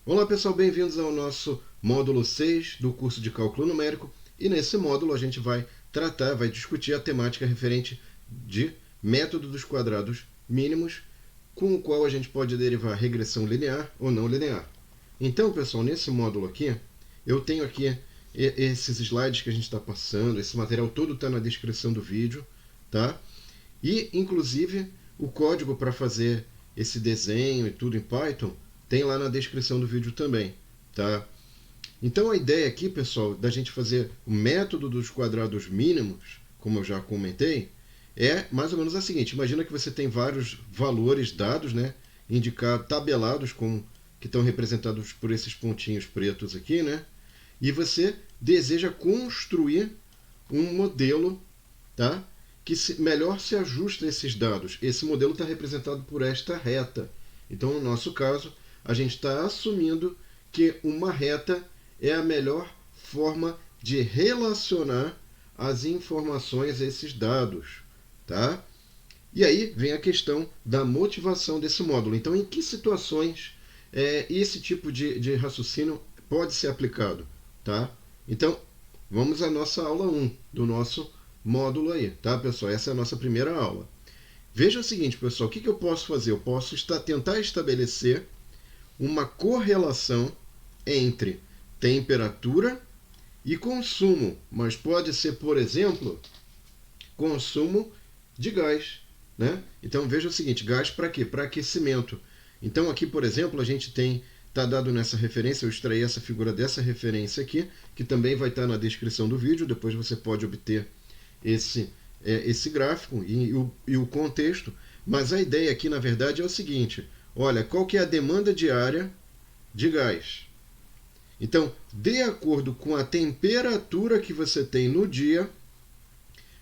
Olá pessoal, bem-vindos ao nosso módulo 6 do curso de Cálculo Numérico, e nesse módulo a gente vai discutir a temática referente de método dos quadrados mínimos, com o qual a gente pode derivar regressão linear ou não linear. Então pessoal, nesse módulo aqui, eu tenho aqui esses slides que a gente está passando, esse material todo está na descrição do vídeo, tá? E inclusive o código para fazer esse desenho e tudo em Python tem lá na descrição do vídeo também, tá? Então a ideia aqui, pessoal, da gente fazer o método dos quadrados mínimos, como eu já comentei, é mais ou menos a seguinte: imagina que você tem vários valores dados, né, tabelados que estão representados por esses pontinhos pretos aqui, né? E você deseja construir um modelo, tá, que melhor se ajusta a esses dados. Esse modelo está representado por esta reta. Então, no nosso caso, a gente está assumindo que uma reta é a melhor forma de relacionar as informações a esses dados, tá? E aí vem a questão da motivação desse módulo. Então, em que situações esse tipo de raciocínio pode ser aplicado, tá? Então, vamos à nossa aula 1 do nosso módulo aí, tá, pessoal? Essa é a nossa primeira aula. Veja o seguinte, pessoal, o que eu posso fazer? Eu posso tentar estabelecer uma correlação entre temperatura e consumo, mas pode ser, por exemplo, consumo de gás, né? Então veja o seguinte: gás para quê? Para aquecimento. Então aqui, por exemplo, a gente está dado nessa referência, eu extraí essa figura dessa referência aqui, que também vai estar na descrição do vídeo, depois você pode obter esse gráfico e o contexto. Mas a ideia aqui, na verdade, é o seguinte: olha, qual que é a demanda diária de gás? Então, de acordo com a temperatura que você tem no dia,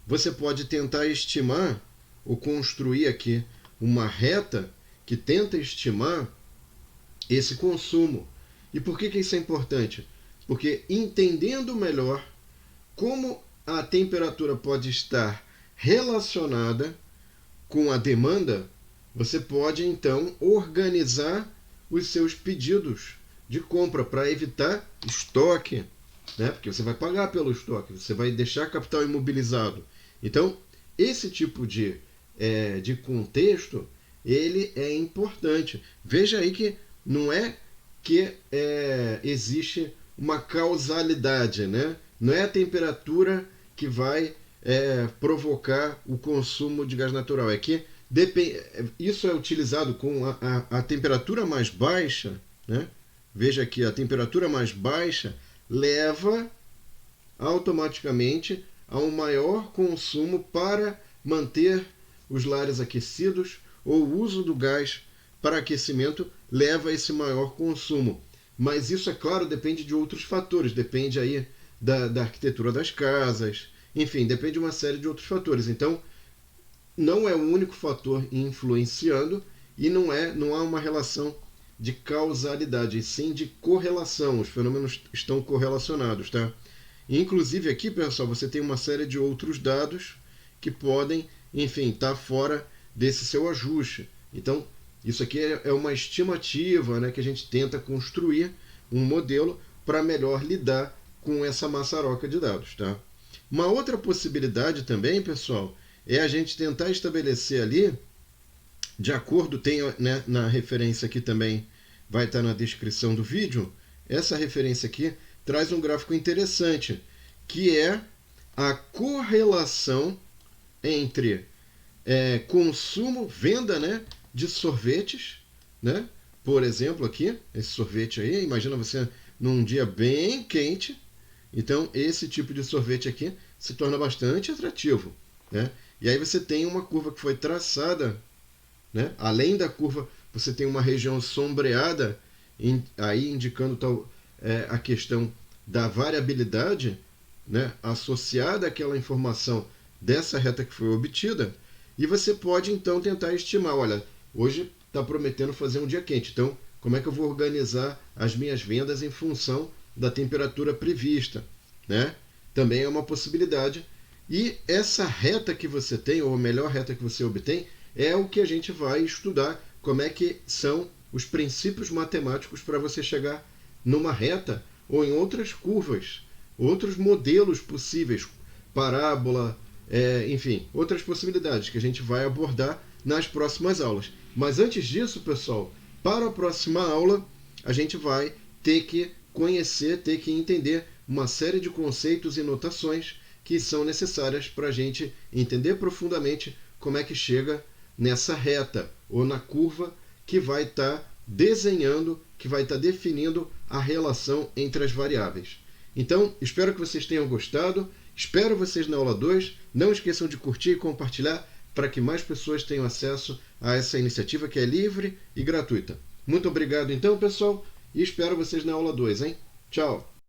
você pode tentar estimar ou construir aqui uma reta que tenta estimar esse consumo. E por que isso é importante? Porque entendendo melhor como a temperatura pode estar relacionada com a demanda, você pode então organizar os seus pedidos de compra para evitar estoque, né? Porque você vai pagar pelo estoque, você vai deixar capital imobilizado. Então, esse tipo de contexto, ele é importante. Veja aí que não é que existe uma causalidade, né? Não é a temperatura que vai provocar o consumo de gás natural. É que isso é utilizado com a temperatura mais baixa, né? Veja aqui, a temperatura mais baixa leva automaticamente a um maior consumo para manter os lares aquecidos, ou o uso do gás para aquecimento leva a esse maior consumo. Mas isso, é claro, depende de outros fatores, depende aí da arquitetura das casas, enfim, depende de uma série de outros fatores. Então, não é o único fator influenciando e não há uma relação de causalidade, e sim de correlação. Os fenômenos estão correlacionados, tá? Inclusive aqui, pessoal, você tem uma série de outros dados que podem, enfim, estar fora desse seu ajuste. Então, isso aqui é uma estimativa, né, que a gente tenta construir um modelo para melhor lidar com essa maçaroca de dados, tá? Uma outra possibilidade também, pessoal, é a gente tentar estabelecer ali, de acordo, tem, né, na referência aqui também, vai estar na descrição do vídeo, essa referência aqui traz um gráfico interessante, que é a correlação entre consumo, venda, né, de sorvetes, né? Por exemplo, aqui, esse sorvete aí, imagina você num dia bem quente, então esse tipo de sorvete aqui se torna bastante atrativo, né? E aí você tem uma curva que foi traçada, né? Além da curva, você tem uma região sombreada, aí indicando a questão da variabilidade, né, associada àquela informação dessa reta que foi obtida, e você pode então tentar estimar: olha, hoje está prometendo fazer um dia quente, então como é que eu vou organizar as minhas vendas em função da temperatura prevista, né? Também é uma possibilidade. E essa reta que você tem, ou a melhor reta que você obtém, é o que a gente vai estudar, como é que são os princípios matemáticos para você chegar numa reta ou em outras curvas, outros modelos possíveis, parábola, enfim, outras possibilidades que a gente vai abordar nas próximas aulas. Mas antes disso, pessoal, para a próxima aula, a gente vai ter que conhecer, ter que entender uma série de conceitos e notações que são necessárias para a gente entender profundamente como é que chega nessa reta ou na curva que vai estar desenhando, que vai estar definindo a relação entre as variáveis. Então, espero que vocês tenham gostado, espero vocês na aula 2, não esqueçam de curtir e compartilhar para que mais pessoas tenham acesso a essa iniciativa que é livre e gratuita. Muito obrigado então, pessoal, e espero vocês na aula 2, hein? Tchau!